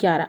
11।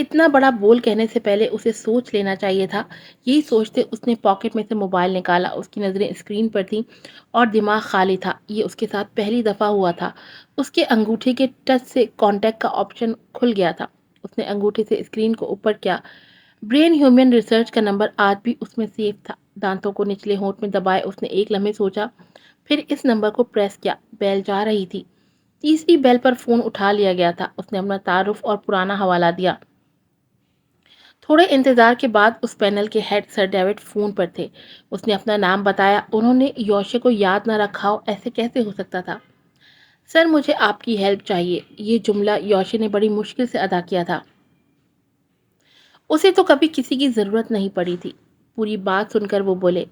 اتنا بڑا بول کہنے سے پہلے اسے سوچ لینا چاہیے تھا۔ یہی سوچتے اس نے پاکٹ میں سے موبائل نکالا، اس کی نظریں اسکرین پر تھیں اور دماغ خالی تھا۔ یہ اس کے ساتھ پہلی دفعہ ہوا تھا۔ اس کے انگوٹھے کے ٹچ سے کانٹیکٹ کا آپشن کھل گیا تھا۔ اس نے انگوٹھے سے اسکرین کو اوپر کیا۔ برین ہیومن ریسرچ کا نمبر آج بھی اس میں سیو تھا۔ دانتوں کو نچلے ہونٹ میں دبائے اس نے ایک لمحے سوچا، پھر اس نمبر کو پریس کیا۔ بیل جا رہی تھی۔ تیسری بیل پر فون اٹھا لیا گیا تھا۔ اس نے اپنا تعارف اور پرانا حوالہ دیا۔ تھوڑے انتظار کے بعد اس پینل کے ہیڈ سر ڈیوڈ فون پر تھے۔ اس نے اپنا نام بتایا۔ انہوں نے یوشے کو یاد نہ رکھا ہو، ایسے کیسے ہو سکتا تھا؟ سر، مجھے آپ کی ہیلپ چاہیے۔ یہ جملہ یوشے نے بڑی مشکل سے ادا کیا تھا۔ اسے تو کبھی کسی کی ضرورت نہیں پڑی تھی۔ پوری بات سن کر وہ بولے،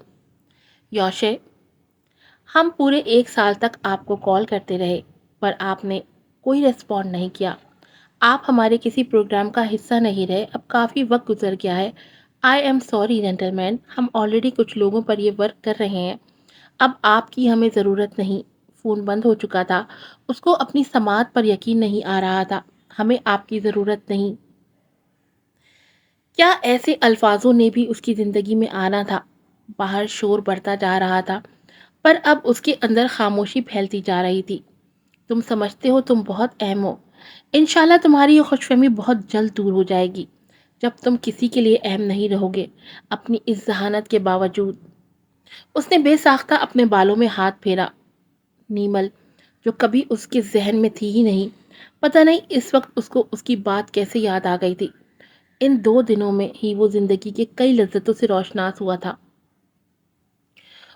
یوشے، ہم پورے 1 سال تک آپ کو کال کرتے رہے، پر آپ نے کوئی ریسپونڈ نہیں کیا۔ آپ ہمارے کسی پروگرام کا حصہ نہیں رہے۔ اب کافی وقت گزر گیا ہے۔ آئی ایم سوری جینٹل مین، ہم آلریڈی کچھ لوگوں پر یہ ورک کر رہے ہیں۔ اب آپ کی ہمیں ضرورت نہیں۔ فون بند ہو چکا تھا۔ اس کو اپنی سماعت پر یقین نہیں آ رہا تھا۔ ہمیں آپ کی ضرورت نہیں۔ کیا ایسے الفاظوں نے بھی اس کی زندگی میں آنا تھا؟ باہر شور بڑھتا جا رہا تھا، پر اب اس کے اندر خاموشی پھیلتی جا رہی تھی۔ تم سمجھتے ہو تم بہت اہم ہو۔ انشاءاللہ تمہاری یہ خوش فہمی بہت جلد دور ہو جائے گی، جب تم کسی کے لیے اہم نہیں رہو گے، اپنی اس ذہانت کے باوجود۔ اس نے بے ساختہ اپنے بالوں میں ہاتھ پھیرا۔ نیمل، جو کبھی اس کے ذہن میں تھی ہی نہیں، پتہ نہیں اس وقت اس کو اس کی بات کیسے یاد آ گئی تھی۔ ان 2 دنوں میں ہی وہ زندگی کے کئی لذتوں سے روشناس ہوا تھا۔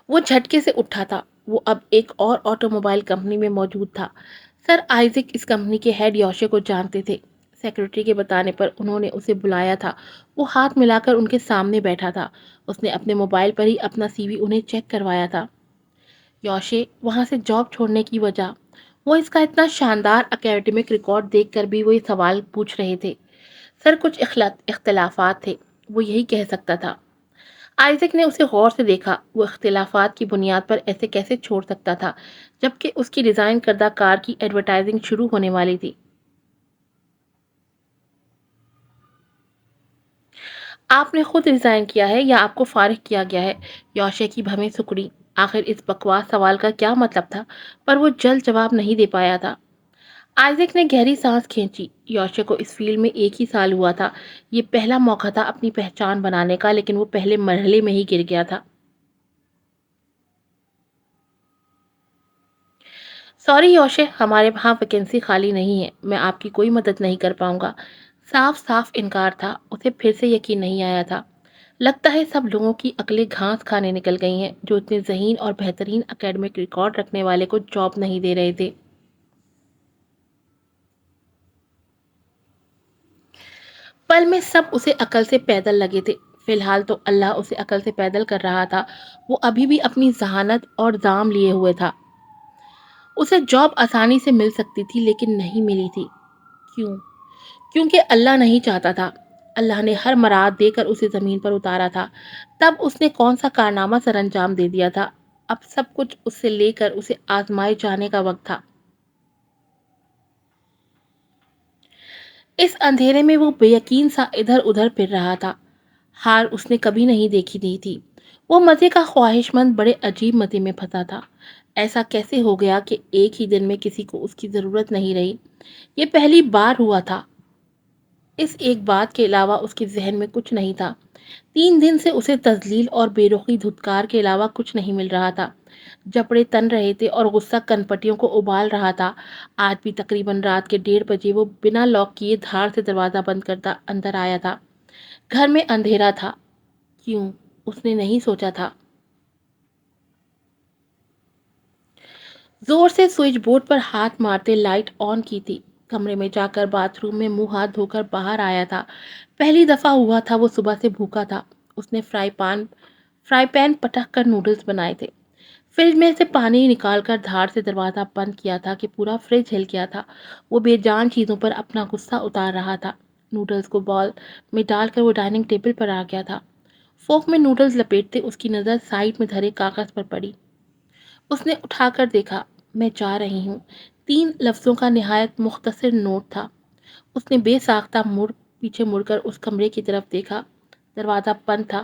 وہ جھٹکے سے اٹھا تھا۔ وہ اب ایک اور آٹو موبائل کمپنی میں موجود تھا۔ سر آئزک اس کمپنی کے ہیڈ یوشے کو جانتے تھے۔ سیکرٹری کے بتانے پر انہوں نے اسے بلایا تھا۔ وہ ہاتھ ملا کر ان کے سامنے بیٹھا تھا۔ اس نے اپنے موبائل پر ہی اپنا سی وی انہیں چیک کروایا تھا۔ یوشے وہاں سے جاب چھوڑنے کی وجہ، وہ اس کا اتنا شاندار اکیڈمک ریکارڈ دیکھ کر بھی وہ یہ سوال پوچھ رہے تھے۔ سر، کچھ اختلافات تھے، وہ یہی کہہ سکتا تھا۔ آئزک نے اسے غور سے دیکھا۔ وہ اختلافات کی بنیاد پر ایسے کیسے چھوڑ سکتا تھا، جبکہ اس کی ڈیزائن کردہ کار کی ایڈورٹائزنگ شروع ہونے والی تھی۔ آپ نے خود ریزائن کیا ہے یا آپ کو فارغ کیا گیا ہے؟ یوشے کی بھویں سکڑی۔ آخر اس بکواس سوال کا کیا مطلب تھا؟ پر وہ جلد جواب نہیں دے پایا تھا۔ آئزک نے گہری سانس کھینچی۔ یوشے کو اس فیلڈ میں 1 ہی سال ہوا تھا۔ یہ پہلا موقع تھا اپنی پہچان بنانے کا، لیکن وہ پہلے مرحلے میں ہی گر گیا تھا۔ سوری یوشے، ہمارے وہاں ویکینسی خالی نہیں ہے۔ میں آپ کی کوئی مدد نہیں کر پاؤں گا۔ صاف صاف انکار تھا۔ اسے پھر سے یقین نہیں آیا تھا۔ لگتا ہے سب لوگوں کی عقلیں گھاس کھانے نکل گئی ہیں، جو اتنے ذہین اور بہترین اکیڈمک ریکارڈ رکھنے والے کو جاب نہیں دے رہے تھے۔ پل میں سب اسے عقل سے پیدل لگے تھے۔ فی الحال تو اللہ اسے عقل سے پیدل کر رہا تھا۔ وہ ابھی بھی اپنی ذہانت اور دام لیے ہوئے تھا۔ اسے جاب آسانی سے مل سکتی تھی، لیکن نہیں ملی تھی۔ کیوں؟ کیونکہ اللہ نہیں چاہتا تھا۔ اللہ نے ہر مراد دے کر اسے زمین پر اتارا تھا۔ تب اس نے کون سا کارنامہ سر انجام دے دیا تھا؟ اب سب کچھ اس سے لے کر اسے آزمائے جانے کا وقت تھا۔ اس اندھیرے میں وہ بے یقین سا ادھر ادھر پھر رہا تھا۔ ہار اس نے کبھی نہیں دیکھی نہیں تھی۔ وہ مزے کا خواہش مند بڑے عجیب مزے میں پھنسا تھا۔ ایسا کیسے ہو گیا کہ ایک ہی دن میں کسی کو اس کی ضرورت نہیں رہی؟ یہ پہلی بار ہوا تھا۔ اس ایک بات کے علاوہ اس کے ذہن میں کچھ نہیں تھا۔ 3 دن سے اسے تذلیل اور بے رخی دھتکار کے علاوہ کچھ نہیں مل رہا تھا۔ جبڑے تن رہے تھے اور غصہ کنپٹیوں کو ابال رہا تھا۔ آج بھی تقریباً رات کے 1:30 وہ بنا لاک کیے دھاڑ سے دروازہ بند کرتا اندر آیا تھا۔ گھر میں اندھیرا تھا۔ کیوں؟ اس نے نہیں سوچا تھا۔ زور سے سوئچ بورڈ پر ہاتھ مارتے لائٹ آن کی تھی۔ کمرے میں جا کر باتھ روم میں منہ ہاتھ دھو کر باہر آیا تھا۔ پہلی دفعہ ہوا تھا وہ صبح سے بھوکا تھا۔ اس نے فرائی پین پٹک کر نوڈلز بنائے تھے۔ فریج میں سے پانی نکال کر دھاڑ سے دروازہ بند کیا تھا کہ پورا فریج ہل گیا تھا۔ وہ بے جان چیزوں پر اپنا غصہ اتار رہا تھا۔ نوڈلز کو بال میں ڈال کر وہ ڈائننگ ٹیبل پر آ گیا تھا۔ فورک میں نوڈلز لپیٹتے اس کی نظر سائڈ میں دھرے کاغذ پر پڑی۔ اس نے اٹھا کر دیکھا۔ میں جا رہی ہوں، 3 لفظوں کا نہایت مختصر نوٹ تھا۔ اس نے بے ساختہ پیچھے مڑ کر اس کمرے کی طرف دیکھا، دروازہ بند تھا۔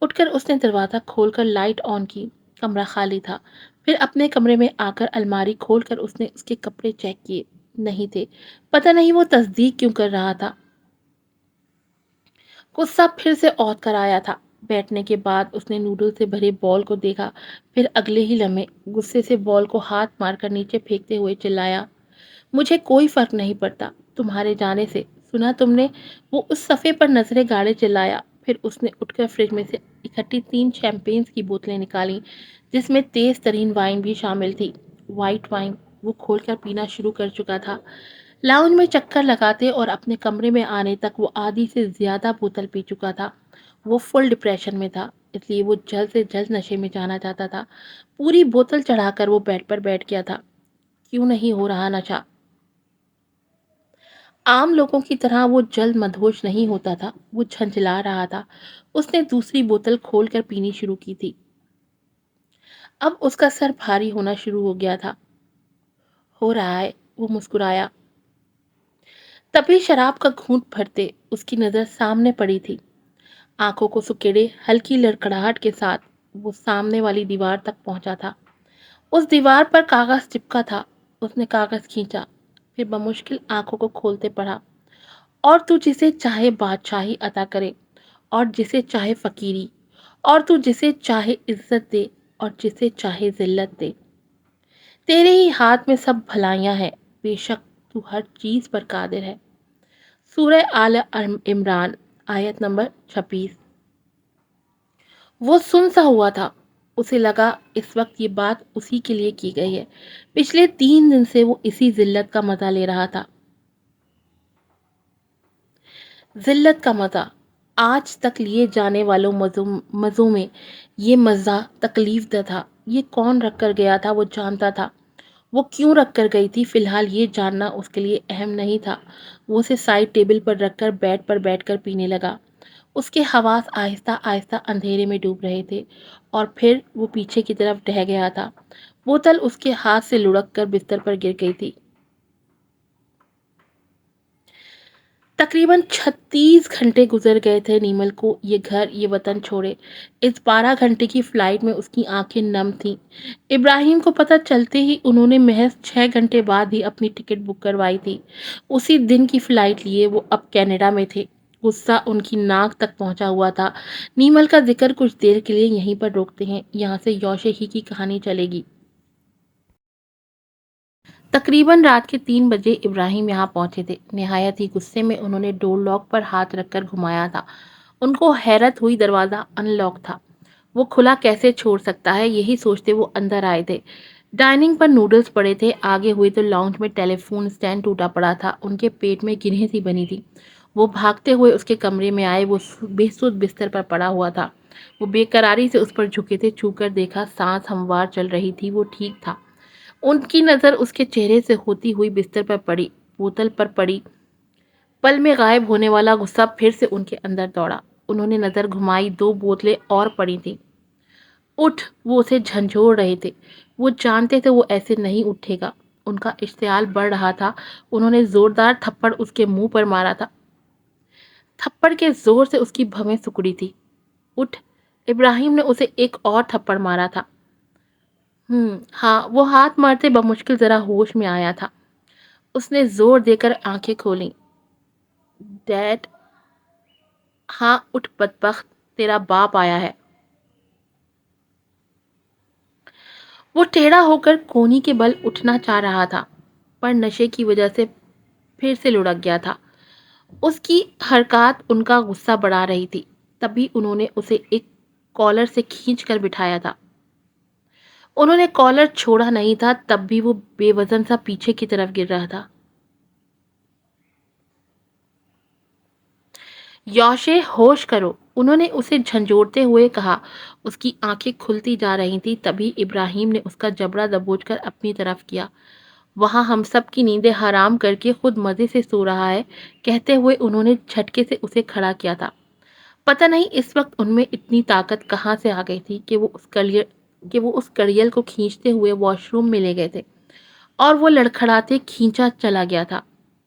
اٹھ کر اس نے دروازہ کھول کر لائٹ آن کی، کمرہ خالی تھا۔ پھر اپنے کمرے میں آ کر الماری کھول کر اس نے اس کے کپڑے چیک کیے، نہیں تھے۔ پتہ نہیں وہ تصدیق کیوں کر رہا تھا۔ غصہ پھر سے عود کر آیا تھا۔ بیٹھنے کے بعد اس نے نوڈل سے بھرے بال کو دیکھا، پھر اگلے ہی لمحے غصے سے بال کو ہاتھ مار کر نیچے پھینکتے ہوئے چلایا، مجھے کوئی فرق نہیں پڑتا تمہارے جانے سے، سنا تم نے؟ وہ اس صفحے پر نظریں گاڑے چلایا۔ پھر اس نے اٹھ کر فریج میں سے اکٹھی 3 شیمپینز کی بوتلیں نکالیں، جس میں تیز ترین وائن بھی شامل تھی۔ وائٹ وائن وہ کھول کر پینا شروع کر چکا تھا۔ لاؤنج میں چکر لگاتے اور اپنے کمرے میں آنے تک وہ آدھی سے زیادہ بوتل پی چکا تھا۔ وہ فل ڈپریشن میں تھا، اس لیے وہ جلد سے جلد نشے میں جانا چاہتا تھا۔ پوری بوتل چڑھا کر وہ بیڈ پر بیٹھ گیا تھا۔ کیوں نہیں ہو رہا نشہ؟ عام لوگوں کی طرح وہ جلد مدہوش نہیں ہوتا تھا، وہ جھنجھلا رہا تھا۔ اس نے دوسری بوتل کھول کر پینی شروع کی تھی۔ اب اس کا سر بھاری ہونا شروع ہو گیا تھا۔ ہو رہا ہے، وہ مسکرایا۔ تبھی شراب کا گھونٹ بھرتے اس کی نظر سامنے پڑی تھی۔ آنکھوں کو سکیڑے ہلکی لڑکھڑاہٹ کے ساتھ وہ سامنے والی دیوار تک پہنچا تھا۔ اس دیوار پر کاغذ چپکا تھا۔ اس نے کاغذ کھینچا، پھر بمشکل آنکھوں کو کھولتے پڑھا۔ اور تو جسے چاہے بادشاہی عطا کرے، اور جسے چاہے فقیری، اور تو جسے چاہے عزت دے، اور جسے چاہے ذلت دے۔ تیرے ہی ہاتھ میں سب بھلائیاں ہیں، بے شک تو ہر چیز پر قادر ہے۔ سورہ آل عمران، آیت نمبر 26۔ وہ سن سا ہوا تھا۔ اسے لگا اس وقت یہ بات اسی کے لیے کی گئی ہے۔ پچھلے 3 دن سے وہ اسی ذلت کا مزہ لے رہا تھا۔ ذلت کا مزہ، آج تک لیے جانے والوں مزوں میں یہ مزہ تکلیف دہ تھا۔ یہ کون رکھ کر گیا تھا وہ جانتا تھا۔ وہ کیوں رکھ کر گئی تھی فی الحال یہ جاننا اس کے لیے اہم نہیں تھا۔ وہ اسے سائڈ ٹیبل پر رکھ کر بیڈ پر بیٹھ کر پینے لگا۔ اس کے حواس آہستہ آہستہ اندھیرے میں ڈوب رہے تھے، اور پھر وہ پیچھے کی طرف ڈھہ گیا تھا۔ بوتل اس کے ہاتھ سے لڑک کر بستر پر گر گئی تھی۔ تقریباً 36 گھنٹے گزر گئے تھے نیمل کو یہ گھر یہ وطن چھوڑے۔ اس 12 گھنٹے کی فلائٹ میں اس کی آنکھیں نم تھیں۔ ابراہیم کو پتہ چلتے ہی انہوں نے محض 6 گھنٹے بعد ہی اپنی ٹکٹ بک کروائی تھی۔ اسی دن کی فلائٹ لیے وہ اب کینیڈا میں تھے۔ غصہ ان کی ناک تک پہنچا ہوا تھا۔ نیمل کا ذکر کچھ دیر کے لیے یہیں پر روکتے ہیں، یہاں سے یوشے ہی کی کہانی چلے گی۔ تقریباً رات کے 3 بجے ابراہیم یہاں پہنچے تھے۔ نہایت ہی غصے میں انہوں نے ڈور لاک پر ہاتھ رکھ کر گھمایا تھا۔ ان کو حیرت ہوئی، دروازہ ان لاک تھا۔ وہ کھلا کیسے چھوڑ سکتا ہے، یہی سوچتے وہ اندر آئے تھے۔ ڈائننگ پر نوڈلز پڑے تھے، آگے ہوئے تو لاؤنج میں ٹیلی فون اسٹینڈ ٹوٹا پڑا تھا، ان کے پیٹ میں گرہیں سی بنی تھی۔ وہ بھاگتے ہوئے اس کے کمرے میں آئے، وہ بے سود بستر پر پڑا ہوا تھا۔ وہ بے قراری سے اس پر جھکے تھے، چھو کر دیکھا سانس ہموار چل رہی تھی، وہ ٹھیک تھا۔ ان کی نظر اس کے چہرے سے ہوتی ہوئی بستر پر پڑی، بوتل پر پڑی۔ پل میں غائب ہونے والا غصہ پھر سے ان کے اندر دوڑا۔ انہوں نے نظر گھمائی، 2 بوتلیں اور پڑی تھیں۔ اٹھ، وہ اسے جھنجھوڑ رہے تھے۔ وہ جانتے تھے وہ ایسے نہیں اٹھے گا۔ ان کا اشتعال بڑھ رہا تھا۔ انہوں نے زوردار تھپڑ اس کے منہ پر مارا تھا۔ تھپڑ کے زور سے اس کی بھویں سکڑی تھی۔ اٹھ، ابراہیم نے اسے ایک اور تھپڑ مارا تھا۔ ہاں، وہ ہاتھ مارتے بمشکل ذرا ہوش میں آیا تھا۔ اس نے زور دے کر آنکھیں کھولیں۔ ڈیڈ؟ ہاں، اٹھ بدبخت، تیرا باپ آیا ہے۔ وہ ٹیڑھا ہو کر کونی کے بل اٹھنا چاہ رہا تھا، پر نشے کی وجہ سے پھر سے لڑک گیا تھا۔ اس کی حرکات ان کا غصہ بڑھا رہی تھی۔ تبھی انہوں نے اسے ایک کالر سے کھینچ کر بٹھایا تھا۔ انہوں نے کالر چھوڑا نہیں تھا، تب بھی وہ بے وزن سا پیچھے کی طرف گر رہا تھا۔ یوشے، ہوش کرو، انہوں نے اسے جھنجھوڑتے ہوئے کہا۔ اس کی آنکھیں کھلتی جا رہی تھیں۔ تبھی ابراہیم نے اس کا جبڑا دبوچ کر اپنی طرف کیا۔ وہاں ہم سب کی نیندیں حرام کر کے خود مزے سے سو رہا ہے، کہتے ہوئے انہوں نے جھٹکے سے اسے کھڑا کیا تھا۔ پتہ نہیں اس وقت ان میں اتنی طاقت کہاں سے آ گئی تھی کہ وہ اس کڑیل کو کھینچتے ہوئے واش روم میں لے گئے تھے، اور وہ لڑکھڑاتے کھینچا چلا گیا تھا۔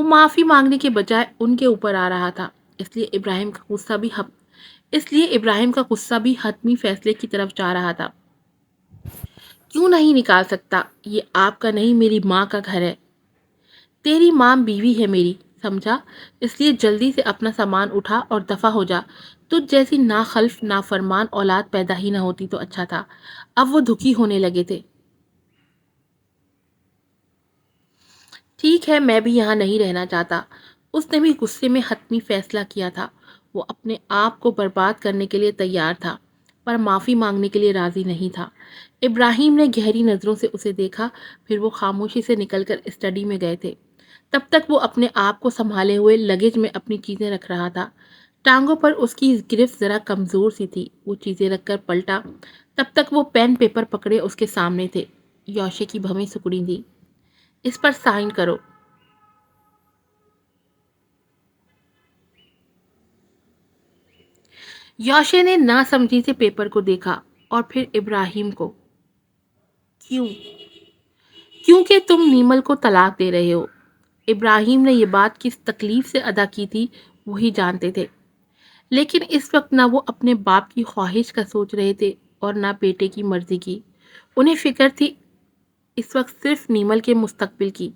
وہ معافی مانگنے کے بجائے ان کے اوپر آ رہا تھا۔ اس لیے ابراہیم کا غصہ بھی حتمی فیصلے کی طرف جا رہا تھا۔ کیوں نہیں نکال سکتا؟ یہ آپ کا نہیں، میری ماں کا گھر ہے۔ تیری ماں بیوی ہے میری، سمجھا؟ اس لیے جلدی سے اپنا سامان اٹھا اور دفع ہو جا۔ تجھ جیسی ناخلف نافرمان اولاد پیدا ہی نہ ہوتی تو اچھا تھا۔ اب وہ دکھی ہونے لگے تھے۔ ٹھیک ہے، میں بھی یہاں نہیں رہنا چاہتا۔ اس نے بھی غصے میں حتمی فیصلہ کیا تھا۔ وہ اپنے آپ کو برباد کرنے کے لیے تیار تھا، پر معافی مانگنے کے لیے راضی نہیں تھا۔ ابراہیم نے گہری نظروں سے اسے دیکھا، پھر وہ خاموشی سے نکل کر اسٹڈی میں گئے تھے۔ تب تک وہ اپنے آپ کو سنبھالے ہوئے لگیج میں اپنی چیزیں رکھ رہا تھا۔ ٹانگوں پر اس کی گرفت ذرا کمزور سی تھی۔ وہ چیزیں رکھ کر پلٹا، تب تک وہ پین پیپر پکڑے اس کے سامنے تھے۔ یوشے کی بھویں سکڑی تھی۔ اس پر سائن کرو۔ یوشے نے نہ سمجھی سے پیپر کو دیکھا اور پھر ابراہیم کو۔ کیوں؟ کیونکہ تم نیمل کو طلاق دے رہے ہو۔ ابراہیم نے یہ بات کس تکلیف سے ادا کی تھی وہی جانتے تھے، لیکن اس وقت نہ وہ اپنے باپ کی خواہش کا سوچ رہے تھے اور نہ بیٹے کی مرضی کی۔ انہیں فکر تھی اس وقت صرف نیمل کے مستقبل کی۔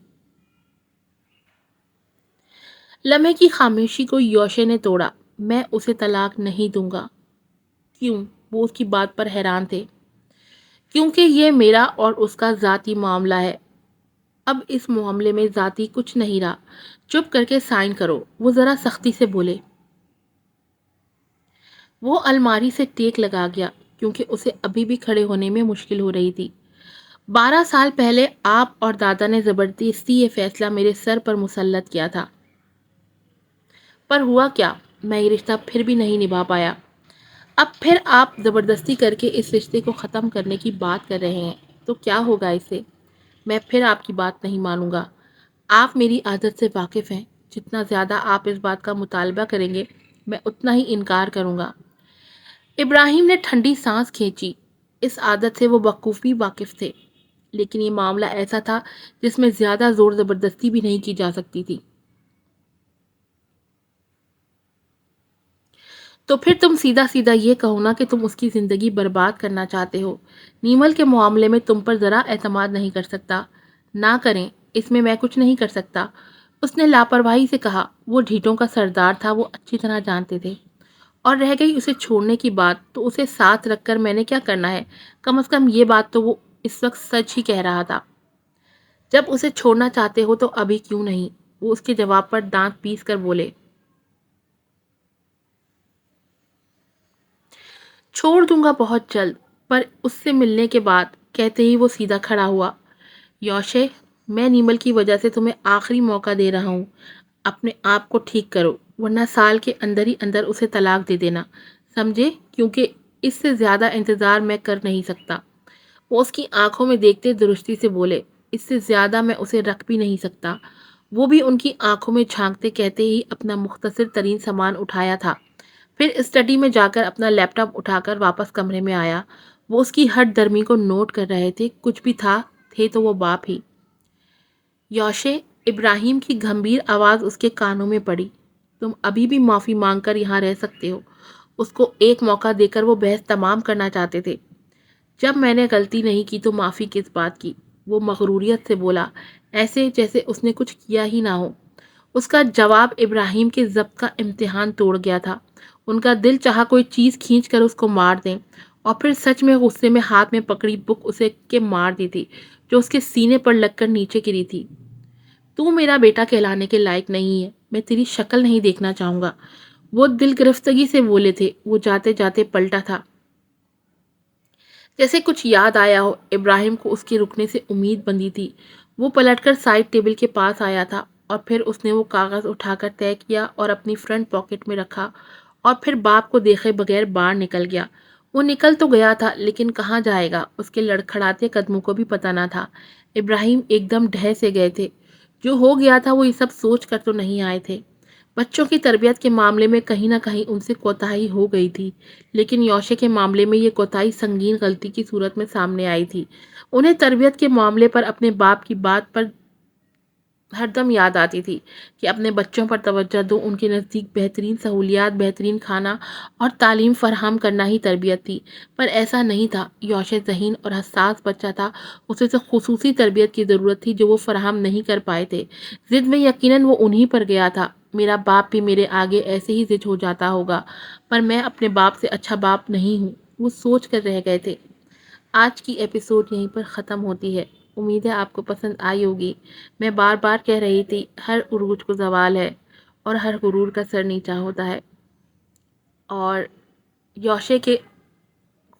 لمحے کی خاموشی کو یوشے نے توڑا۔ میں اسے طلاق نہیں دوں گا۔ کیوں؟ وہ اس کی بات پر حیران تھے۔ کیونکہ یہ میرا اور اس کا ذاتی معاملہ ہے۔ اب اس معاملے میں ذاتی کچھ نہیں رہا۔ چپ کر کے سائن کرو، وہ ذرا سختی سے بولے۔ وہ الماری سے ٹیک لگا گیا کیونکہ اسے ابھی بھی کھڑے ہونے میں مشکل ہو رہی تھی۔ 12 سال پہلے آپ اور دادا نے زبردستی یہ فیصلہ میرے سر پر مسلط کیا تھا، پر ہوا کیا؟ میں یہ رشتہ پھر بھی نہیں نبھا پایا۔ اب پھر آپ زبردستی کر کے اس رشتے کو ختم کرنے کی بات کر رہے ہیں، تو کیا ہوگا اس سے؟ میں پھر آپ کی بات نہیں مانوں گا۔ آپ میری عادت سے واقف ہیں۔ جتنا زیادہ آپ اس بات کا مطالبہ کریں گے، میں اتنا ہی انکار کروں گا۔ ابراہیم نے ٹھنڈی سانس کھینچی۔ اس عادت سے وہ بخوبی واقف تھے، لیکن یہ معاملہ ایسا تھا جس میں زیادہ زور زبردستی بھی نہیں کی جا سکتی تھی۔ تو پھر تم سیدھا سیدھا یہ کہو نا کہ تم اس کی زندگی برباد کرنا چاہتے ہو۔ نیمل کے معاملے میں تم پر ذرا اعتماد نہیں کر سکتا۔ نہ کریں، اس میں میں کچھ نہیں کر سکتا۔ اس نے لاپرواہی سے کہا۔ وہ ڈھیٹوں کا سردار تھا، وہ اچھی طرح جانتے تھے۔ اور رہ گئی اسے چھوڑنے کی بات، تو اسے ساتھ رکھ کر میں نے کیا کرنا ہے؟ کم از کم یہ بات تو وہ اس وقت سچ ہی کہہ رہا تھا۔ جب اسے چھوڑنا چاہتے ہو تو ابھی کیوں نہیں؟ وہ اس کے جواب پر دانت پیس کر بولے۔ چھوڑ دوں گا بہت جلد، پر اس سے ملنے کے بعد۔ کہتے ہی وہ سیدھا کھڑا ہوا۔ یوشے، میں نیمل کی وجہ سے تمہیں آخری موقع دے رہا ہوں۔ اپنے آپ کو ٹھیک کرو، ورنہ سال کے اندر ہی اندر اسے طلاق دے دینا، سمجھے؟ کیونکہ اس سے زیادہ انتظار میں کر نہیں سکتا۔ وہ اس کی آنکھوں میں دیکھتے درستی سے بولے۔ اس سے زیادہ میں اسے رکھ بھی نہیں سکتا۔ وہ بھی ان کی آنکھوں میں جھانکتے کہتے ہی اپنا مختصر ترین سامان اٹھایا تھا، پھر اسٹڈی میں جا کر اپنا لیپ ٹاپ اٹھا کر واپس کمرے میں آیا۔ وہ اس کی ہر درمی کو نوٹ کر رہے تھے۔ کچھ بھی تھے تو وہ باپ ہی۔ یوشے، ابراہیم کی گھمبیر آواز اس کے کانوں میں پڑی۔ تم ابھی بھی معافی مانگ کر یہاں رہ سکتے ہو۔ اس کو ایک موقع دے کر وہ بحث تمام کرنا چاہتے تھے۔ جب میں نے غلطی نہیں کی تو معافی کس بات کی؟ وہ مغروریت سے بولا، ایسے جیسے اس نے کچھ کیا ہی نہ ہو۔ اس کا جواب ابراہیم کے ضبط کا امتحان توڑ گیا تھا۔ ان کا دل چاہا کوئی چیز کھینچ کر اس کو مار دیں، اور پھر سچ میں غصے میں ہاتھ میں پکڑی بک اسے کے مار دی تھی جو اس کے سینے پر لگ کر نیچے گری تھی۔ تو میرا بیٹا کہلانے کے لائق نہیں ہے۔ میں تیری شکل نہیں دیکھنا چاہوں گا۔ وہ دل گرفتگی سے بولے تھے۔ وہ جاتے جاتے پلٹا تھا، جیسے کچھ یاد آیا ہو۔ ابراہیم کو اس کے رکنے سے امید بندھی تھی۔ وہ پلٹ کر سائڈ ٹیبل کے پاس آیا تھا، اور پھر اس نے وہ کاغذ اٹھا کر طے کیا اور اپنی فرنٹ پاکٹ میں رکھا، اور پھر باپ کو دیکھے بغیر باہر نکل گیا۔ وہ نکل تو گیا تھا، لیکن کہاں جائے گا؟ اس کے لڑکھڑاتے قدموں کو بھی پتہ نہ تھا۔ ابراہیم ایک دم ڈھہ سے گئے تھے۔ جو ہو گیا تھا وہ یہ سب سوچ کر تو نہیں آئے تھے۔ بچوں کی تربیت کے معاملے میں کہیں نہ کہیں ان سے کوتاہی ہو گئی تھی، لیکن یوشے کے معاملے میں یہ کوتاہی سنگین غلطی کی صورت میں سامنے آئی تھی۔ انہیں تربیت کے معاملے پر اپنے باپ کی بات پر ہر دم یاد آتی تھی کہ اپنے بچوں پر توجہ دو، ان کے نزدیک بہترین سہولیات، بہترین کھانا اور تعلیم فراہم کرنا ہی تربیت تھی۔ پر ایسا نہیں تھا۔ یوشے ذہین اور حساس بچہ تھا، اسے سے خصوصی تربیت کی ضرورت تھی جو وہ فراہم نہیں کر پائے تھے۔ ضد میں یقیناً وہ انہی پر گیا تھا۔ میرا باپ بھی میرے آگے ایسے ہی ضد ہو جاتا ہوگا، پر میں اپنے باپ سے اچھا باپ نہیں ہوں، وہ سوچ کر رہ گئے تھے۔ آج کی ایپیسوڈ یہیں پر ختم ہوتی ہے۔ امید ہے آپ کو پسند آئی ہوگی۔ میں بار بار کہہ رہی تھی، ہر عروج کو زوال ہے اور ہر غرور کا سر نیچا ہوتا ہے، اور یوشے کے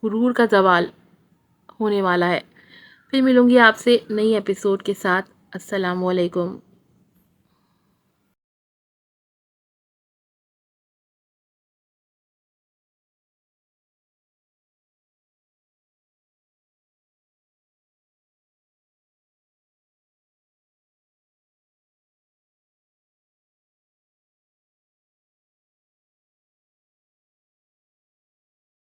غرور کا زوال ہونے والا ہے۔ پھر ملوں گی آپ سے نئی ایپیسوڈ کے ساتھ۔ السلام علیکم۔